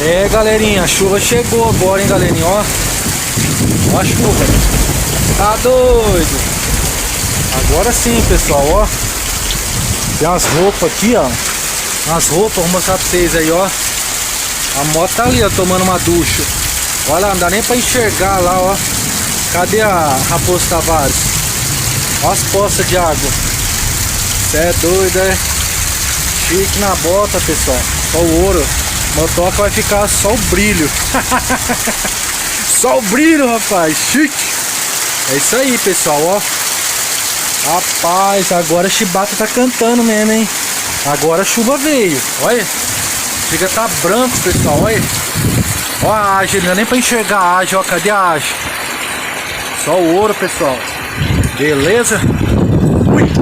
É, galerinha, a chuva chegou agora, hein, galerinha, ó. Ó a chuva. Tá doido. Agora sim, pessoal, ó. Tem umas roupas aqui, ó. Umas roupas, vou mostrar pra vocês aí, ó. A moto tá ali, ó, tomando uma ducha. Olha lá, não dá nem pra enxergar lá, ó. Cadê a Raposo Tavares? Ó as poças de água. Cê é doido, é? Chique na bota, pessoal. Só o ouro. Motoca vai ficar só o brilho. Só o brilho, rapaz. Chique. É isso aí, pessoal, ó. Rapaz, agora a chibata tá cantando mesmo, hein? Agora a chuva veio. Olha. Chega a tá branco, pessoal. Olha. Ó a Age, não dá nem pra enxergar a Age, ó. Cadê a Age? Só o ouro, pessoal. Beleza? Ui.